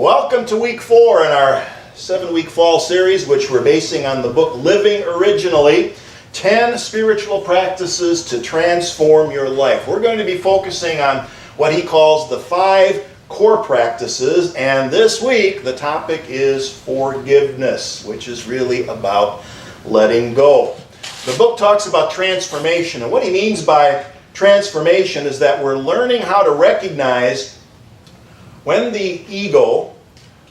Welcome to week 4 in our 7-week fall series, which we're basing on the book Living Originally, 10 Spiritual Practices to Transform Your Life. We're going to be focusing on what he calls the 5 core practices, and this week the topic is forgiveness, which is really about letting go. The book talks about transformation, and what he means by transformation is that we're learning how to recognize when the ego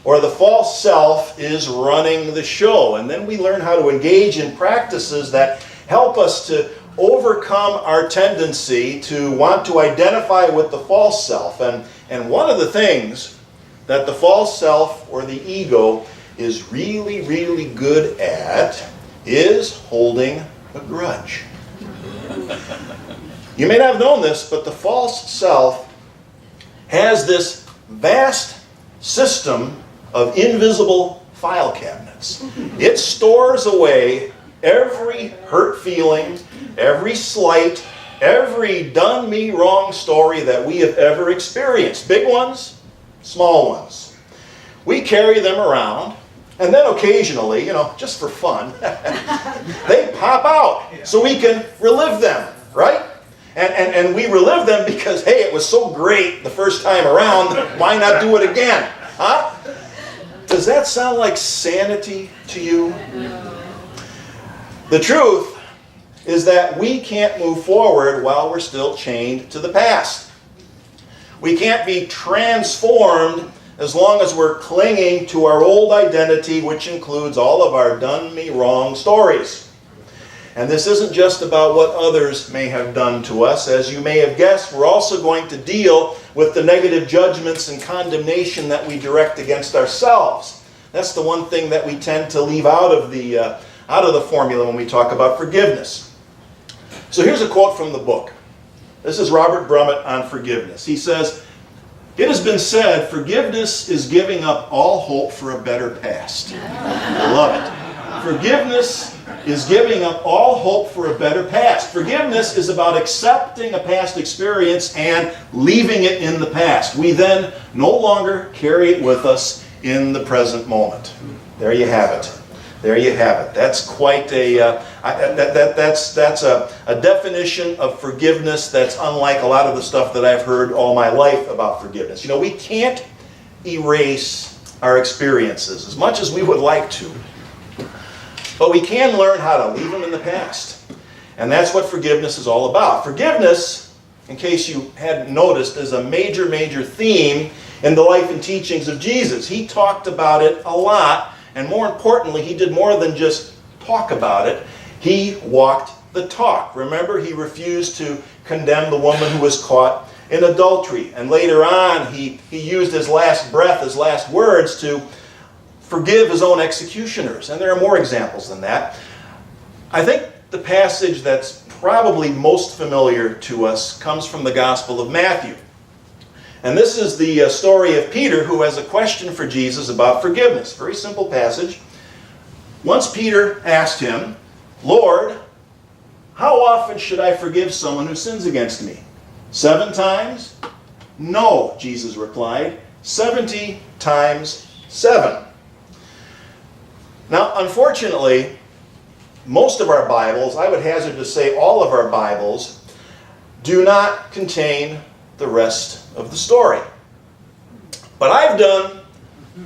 or the false self is running the show. And then we learn how to engage in practices that help us to overcome our tendency to want to identify with the false self. And one of the things that the false self or the ego is really, really good at is holding a grudge. You may not have known this, but the false self has this vast system of invisible file cabinets. It stores away every hurt feeling, every slight, every done me wrong story that we have ever experienced. Big ones, small ones. We carry them around, and then occasionally, just for fun, they pop out so we can relive them, right? And we relive them because, hey, it was so great the first time around, why not do it again? Huh? Does that sound like sanity to you? The truth is that we can't move forward while we're still chained to the past. We can't be transformed as long as we're clinging to our old identity, which includes all of our done me wrong stories. And this isn't just about what others may have done to us. As you may have guessed, we're also going to deal with the negative judgments and condemnation that we direct against ourselves. That's the one thing that we tend to leave out of the formula when we talk about forgiveness. So here's a quote from the book. This is Robert Brummett on forgiveness. He says, "It has been said, forgiveness is giving up all hope for a better past." I love it. Forgiveness is giving up all hope for a better past. Forgiveness is about accepting a past experience and leaving it in the past. We then no longer carry it with us in the present moment. There you have it. There you have it. That's quite that's a definition of forgiveness that's unlike a lot of the stuff that I've heard all my life about forgiveness. We can't erase our experiences as much as we would like to. But we can learn how to leave them in the past. And that's what forgiveness is all about. Forgiveness, in case you hadn't noticed, is a major, major theme in the life and teachings of Jesus. He talked about it a lot, and more importantly, he did more than just talk about it. He walked the talk. Remember, he refused to condemn the woman who was caught in adultery. And later on, he used his last breath, his last words to forgive his own executioners. And there are more examples than that. I think the passage that's probably most familiar to us comes from the Gospel of Matthew. And this is the story of Peter, who has a question for Jesus about forgiveness. Very simple passage. Once Peter asked him, "Lord, how often should I forgive someone who sins against me? 7 times? No," Jesus replied, 70 times 7. Now, unfortunately, most of our Bibles, I would hazard to say all of our Bibles, do not contain the rest of the story. But I've done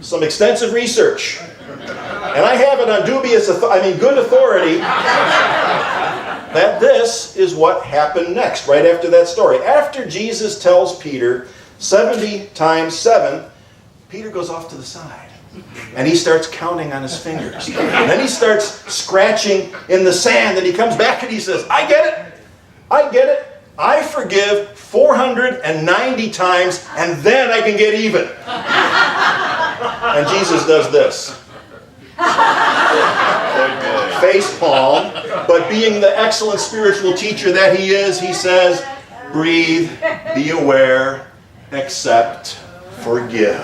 some extensive research, and I have it on good authority, that this is what happened next, right after that story. After Jesus tells Peter 70 times 7, Peter goes off to the side. And he starts counting on his fingers. And then he starts scratching in the sand. And he comes back and he says, I get it. I forgive 490 times, and then I can get even. And Jesus does this. Face palm. But being the excellent spiritual teacher that he is, he says, breathe, be aware, accept, forgive.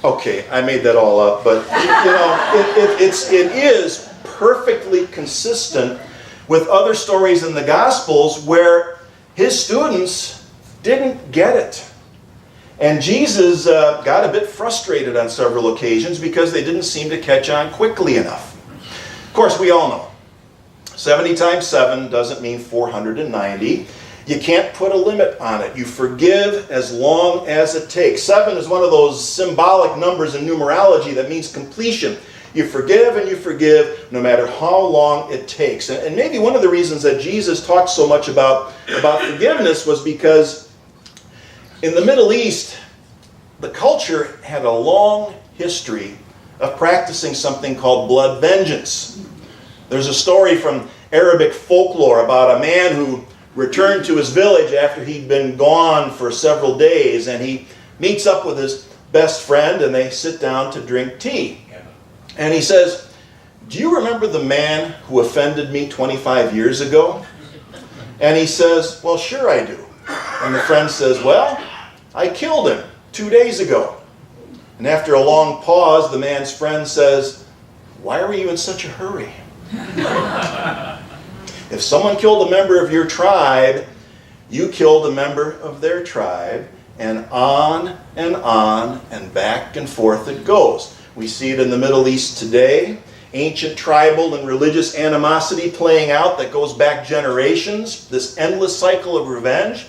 Okay, I made that all up, but it is perfectly consistent with other stories in the Gospels where his students didn't get it. And Jesus got a bit frustrated on several occasions because they didn't seem to catch on quickly enough. Of course, we all know 70 times 7 doesn't mean 490. You can't put a limit on it. You forgive as long as it takes. 7 is one of those symbolic numbers in numerology that means completion. You forgive and you forgive no matter how long it takes. And maybe one of the reasons that Jesus talked so much about forgiveness was because in the Middle East, the culture had a long history of practicing something called blood vengeance. There's a story from Arabic folklore about a man who returned to his village after he'd been gone for several days, and he meets up with his best friend and they sit down to drink tea. And he says, "Do you remember the man who offended me 25 years ago?" And he says, "Well, sure I do." And the friend says, "Well, I killed him 2 days ago." And after a long pause, the man's friend says, "Why were you in such a hurry?" If someone killed a member of your tribe, you killed a member of their tribe, and on and back and forth it goes. We see it in the Middle East today. Ancient tribal and religious animosity playing out that goes back generations. This endless cycle of revenge.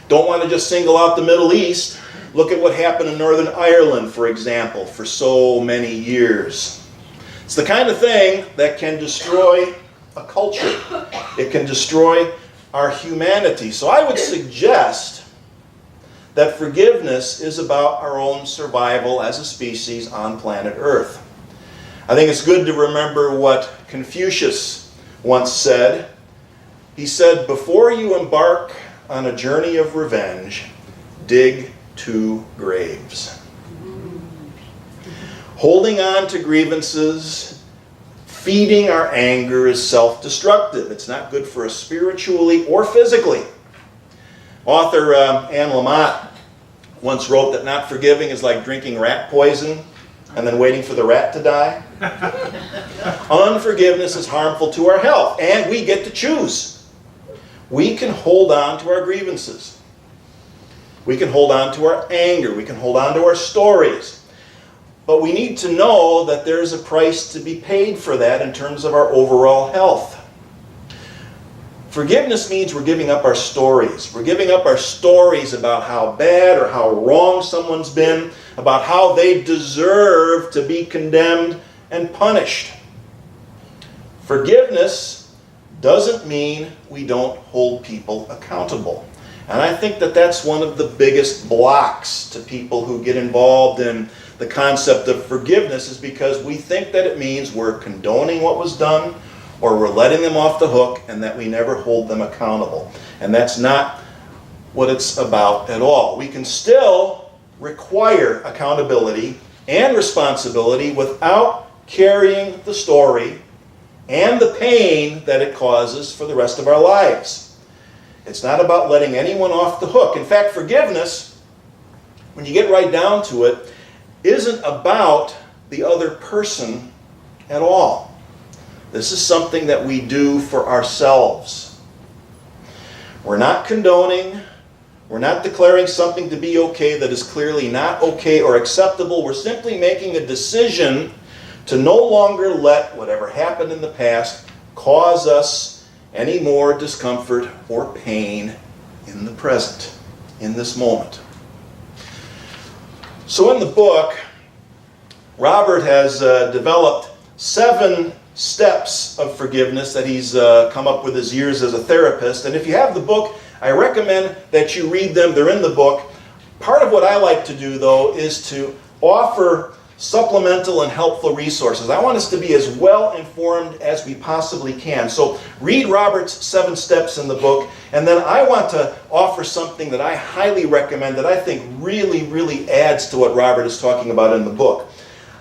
Don't want to just single out the Middle East. Look at what happened in Northern Ireland, for example, for so many years. It's the kind of thing that can destroy a culture. It can destroy our humanity. So I would suggest that forgiveness is about our own survival as a species on planet Earth. I think it's good to remember what Confucius once said. He said, "Before you embark on a journey of revenge, dig 2 graves." Holding on to grievances, feeding our anger is self-destructive. It's not good for us spiritually or physically. Author Anne Lamott once wrote that not forgiving is like drinking rat poison and then waiting for the rat to die. Unforgiveness is harmful to our health, and we get to choose. We can hold on to our grievances. We can hold on to our anger. We can hold on to our stories. But we need to know that there's a price to be paid for that in terms of our overall health. Forgiveness means we're giving up our stories. We're giving up our stories about how bad or how wrong someone's been, about how they deserve to be condemned and punished. Forgiveness doesn't mean we don't hold people accountable. And I think that that's one of the biggest blocks to people who get involved in the concept of forgiveness, is because we think that it means we're condoning what was done, or we're letting them off the hook, and that we never hold them accountable. And that's not what it's about at all. We can still require accountability and responsibility without carrying the story and the pain that it causes for the rest of our lives. It's not about letting anyone off the hook. In fact, forgiveness, when you get right down to it, isn't about the other person at all. This is something that we do for ourselves. We're not condoning. We're not declaring something to be okay that is clearly not okay or acceptable. We're simply making a decision to no longer let whatever happened in the past cause us any more discomfort or pain in the present, in this moment. So in the book, Robert has developed 7 steps of forgiveness that he's come up with his years as a therapist. And if you have the book, I recommend that you read them. They're in the book. Part of what I like to do, though, is to offer supplemental and helpful resources. I want us to be as well informed as we possibly can. So read Robert's 7 steps in the book, and then I want to offer something that I highly recommend that I think really, really adds to what Robert is talking about in the book.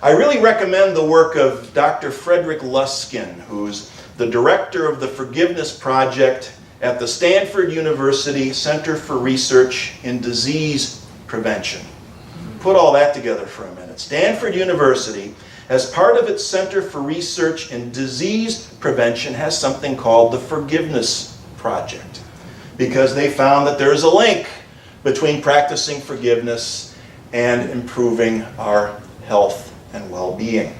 I really recommend the work of Dr. Frederick Luskin, who's the director of the Forgiveness Project at the Stanford University Center for Research in Disease Prevention. Put all that together for a minute. Stanford University, as part of its Center for Research in Disease Prevention, has something called the Forgiveness Project, because they found that there's a link between practicing forgiveness and improving our health and well-being.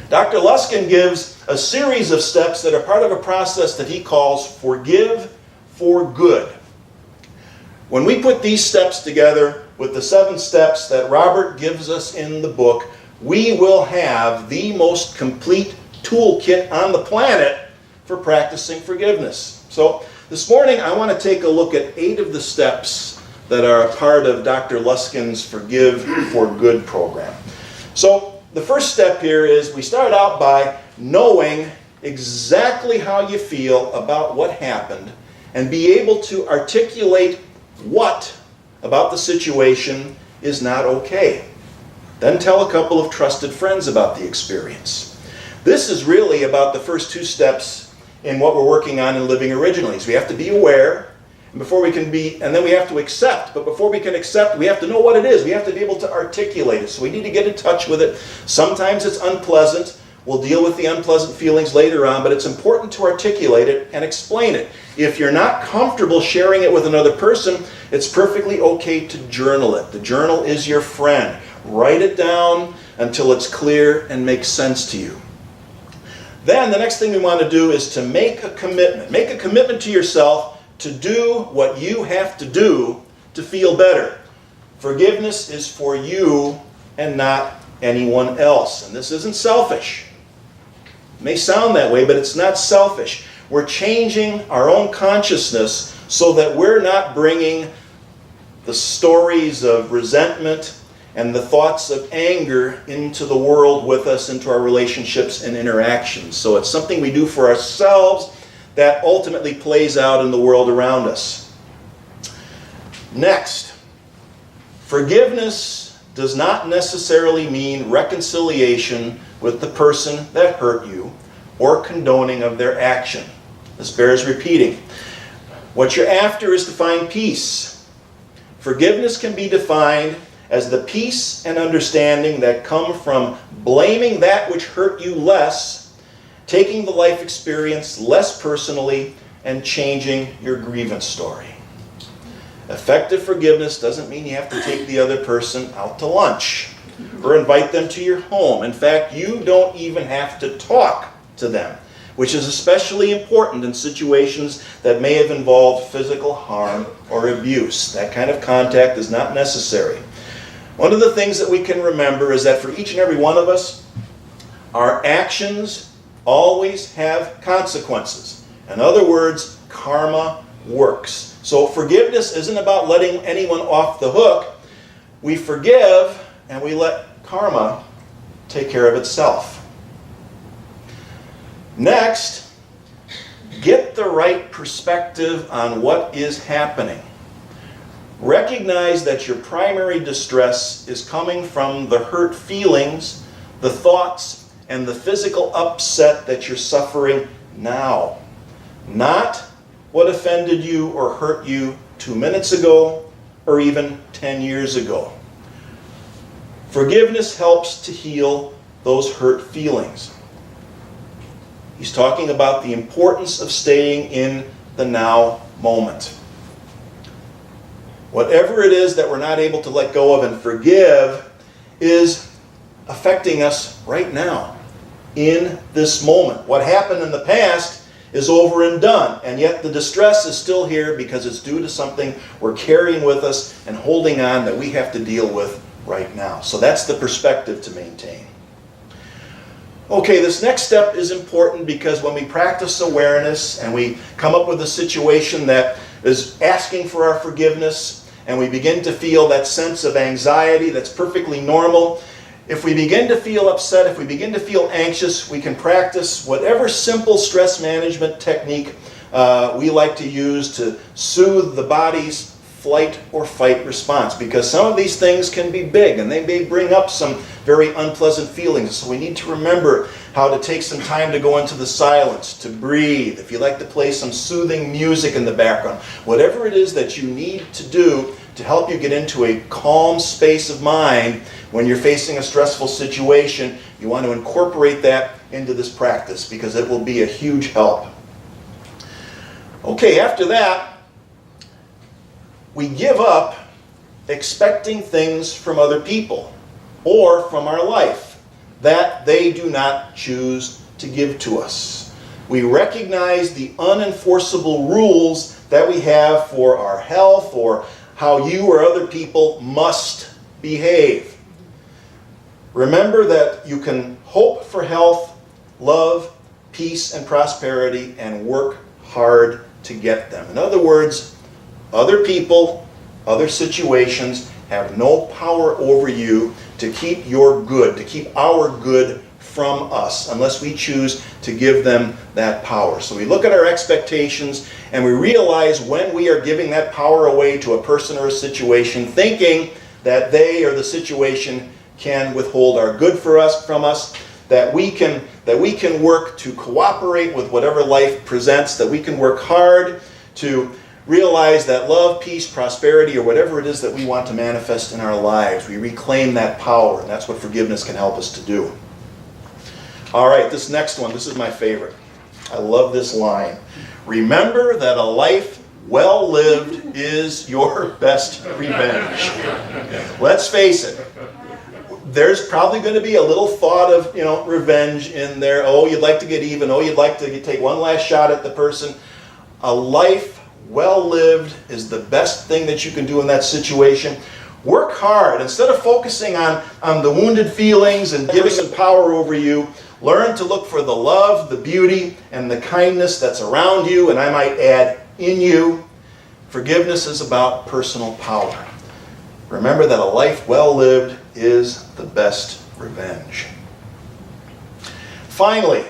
Dr. Luskin gives a series of steps that are part of a process that he calls Forgive for Good. When we put these steps together with the 7 steps that Robert gives us in the book, we will have the most complete toolkit on the planet for practicing forgiveness. So this morning I want to take a look at 8 of the steps that are a part of Dr. Luskin's Forgive for Good program. So the first step here is we start out by knowing exactly how you feel about what happened and be able to articulate what about the situation is not okay. Then tell a couple of trusted friends about the experience. This is really about the first 2 steps in what we're working on in Living Originally. So we have to be aware, and then we have to accept. But before we can accept, we have to know what it is. We have to be able to articulate it. So we need to get in touch with it. Sometimes it's unpleasant. We'll deal with the unpleasant feelings later on, but it's important to articulate it and explain it. If you're not comfortable sharing it with another person, it's perfectly okay to journal it. The journal is your friend. Write it down until it's clear and makes sense to you. Then the next thing we want to do is to make a commitment. Make a commitment to yourself to do what you have to do to feel better. Forgiveness is for you and not anyone else. And this isn't selfish. It may sound that way, but it's not selfish. We're changing our own consciousness so that we're not bringing the stories of resentment and the thoughts of anger into the world with us, into our relationships and interactions. So it's something we do for ourselves that ultimately plays out in the world around us. Next, forgiveness does not necessarily mean reconciliation with the person that hurt you or condoning of their action. This bears repeating. What you're after is to find peace. Forgiveness can be defined as the peace and understanding that come from blaming that which hurt you less, taking the life experience less personally, and changing your grievance story. Effective forgiveness doesn't mean you have to take the other person out to lunch or invite them to your home. In fact, you don't even have to talk to them, which is especially important in situations that may have involved physical harm or abuse. That kind of contact is not necessary. One of the things that we can remember is that for each and every one of us, our actions always have consequences. In other words, karma works. So forgiveness isn't about letting anyone off the hook. We forgive and we let karma take care of itself. Next, get the right perspective on what is happening. Recognize that your primary distress is coming from the hurt feelings, the thoughts, and the physical upset that you're suffering now. Not what offended you or hurt you 2 minutes ago or even 10 years ago. Forgiveness helps to heal those hurt feelings. He's talking about the importance of staying in the now moment. Whatever it is that we're not able to let go of and forgive is affecting us right now, in this moment. What happened in the past is over and done, and yet the distress is still here because it's due to something we're carrying with us and holding on that we have to deal with right now. So that's the perspective to maintain. Okay, this next step is important because when we practice awareness and we come up with a situation that is asking for our forgiveness, and we begin to feel that sense of anxiety that's perfectly normal. If we begin to feel upset, if we begin to feel anxious, we can practice whatever simple stress management technique we like to use to soothe the body's flight or fight response, because some of these things can be big and they may bring up some very unpleasant feelings. So we need to remember how to take some time to go into the silence, to breathe. If you like to play some soothing music in the background, whatever it is that you need to do to help you get into a calm space of mind when you're facing a stressful situation, you want to incorporate that into this practice because it will be a huge help. Okay, after that, we give up expecting things from other people or from our life that they do not choose to give to us. We recognize the unenforceable rules that we have for our health or how you or other people must behave. Remember that you can hope for health, love, peace, and prosperity and work hard to get them. In other words, other people, other situations have no power over you to keep your good, to keep our good from us, unless we choose to give them that power. So we look at our expectations and we realize when we are giving that power away to a person or a situation, thinking that they or the situation can withhold our good from us, that we can work to cooperate with whatever life presents, that we can work hard to realize that love, peace, prosperity, or whatever it is that we want to manifest in our lives. We reclaim that power, and that's what forgiveness can help us to do. All right, this next one, this is my favorite. I love this line. Remember that a life well lived is your best revenge. Let's face it. There's probably going to be a little thought of, revenge in there. Oh, you'd like to get even. Oh, you'd like to take one last shot at the person. A life well lived is the best thing that you can do in that situation. Work hard. Instead of focusing on the wounded feelings and giving them power over you, learn to look for the love, the beauty, and the kindness that's around you, and I might add, in you. Forgiveness is about personal power. Remember that a life well lived is the best revenge. Finally,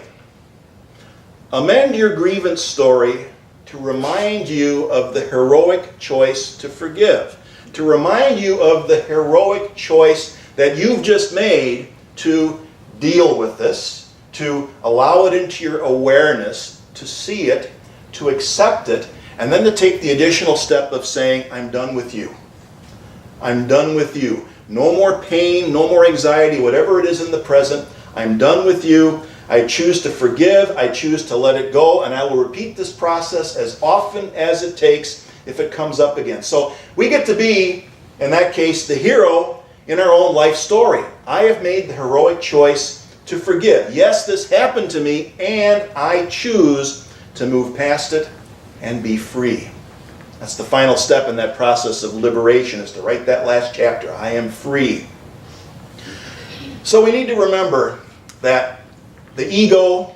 amend your grievance story to remind you of the heroic choice to forgive, to remind you of the heroic choice that you've just made to deal with this, to allow it into your awareness, to see it, to accept it, and then to take the additional step of saying, I'm done with you. I'm done with you. No more pain, no more anxiety, whatever it is in the present. I'm done with you. I choose to forgive. I choose to let it go. And I will repeat this process as often as it takes if it comes up again. So we get to be, in that case, the hero in our own life story. I have made the heroic choice to forgive. Yes, this happened to me, and I choose to move past it and be free. That's the final step in that process of liberation, is to write that last chapter. I am free. So we need to remember that the ego,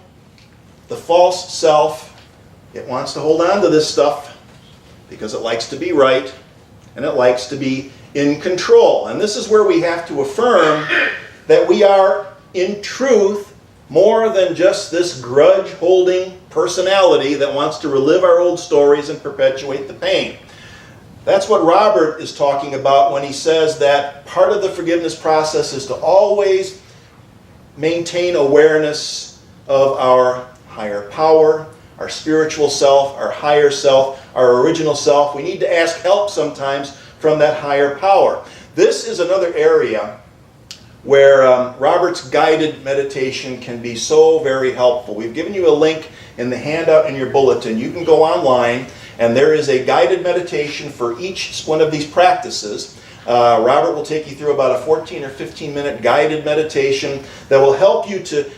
the false self, it wants to hold on to this stuff because it likes to be right and it likes to be in control. And this is where we have to affirm that we are, in truth, more than just this grudge-holding personality that wants to relive our old stories and perpetuate the pain. That's what Robert is talking about when he says that part of the forgiveness process is to always maintain awareness of our higher power, our spiritual self, our higher self, our original self. We need to ask help sometimes from that higher power. This is another area where Robert's guided meditation can be so very helpful. We've given you a link in the handout in your bulletin. You can go online, and there is a guided meditation for each one of these practices. Robert will take you through about a 14 or 15 minute guided meditation that will help you to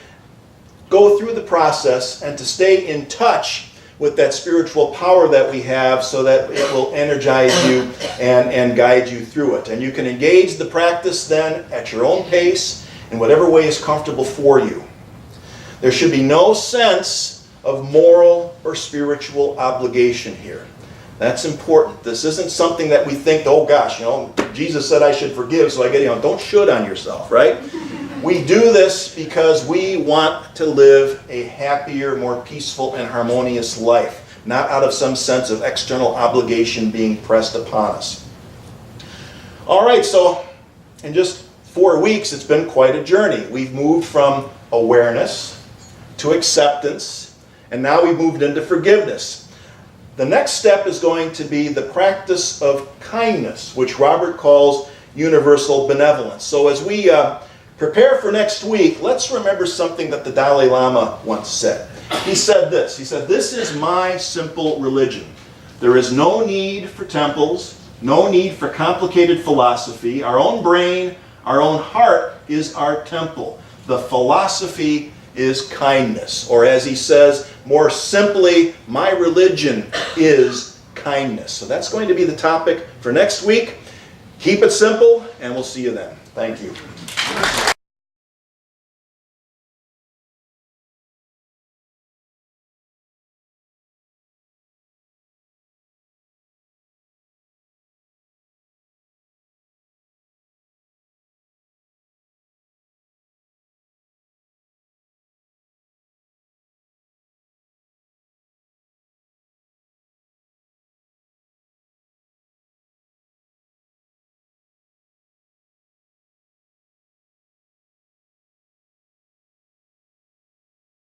go through the process and to stay in touch with that spiritual power that we have, so that it will energize you and guide you through it. And you can engage the practice then at your own pace in whatever way is comfortable for you. There should be no sense of moral or spiritual obligation here. That's important. This isn't something that we think, oh gosh, Jesus said I should forgive, so I get, don't should on yourself, right? We do this because we want to live a happier, more peaceful, and harmonious life, not out of some sense of external obligation being pressed upon us. All right, so in just 4 weeks, it's been quite a journey. We've moved from awareness to acceptance, and now we've moved into forgiveness. The next step is going to be the practice of kindness, which Robert calls universal benevolence. So as we prepare for next week, let's remember something that the Dalai Lama once said. He said this. He said, "This is my simple religion. There is no need for temples, No need for complicated philosophy. Our own brain, our own heart is our temple. The philosophy is kindness. Or as he says, more simply, my religion is kindness. So that's going to be the topic for next week. Keep it simple, and we'll see you then. Thank you.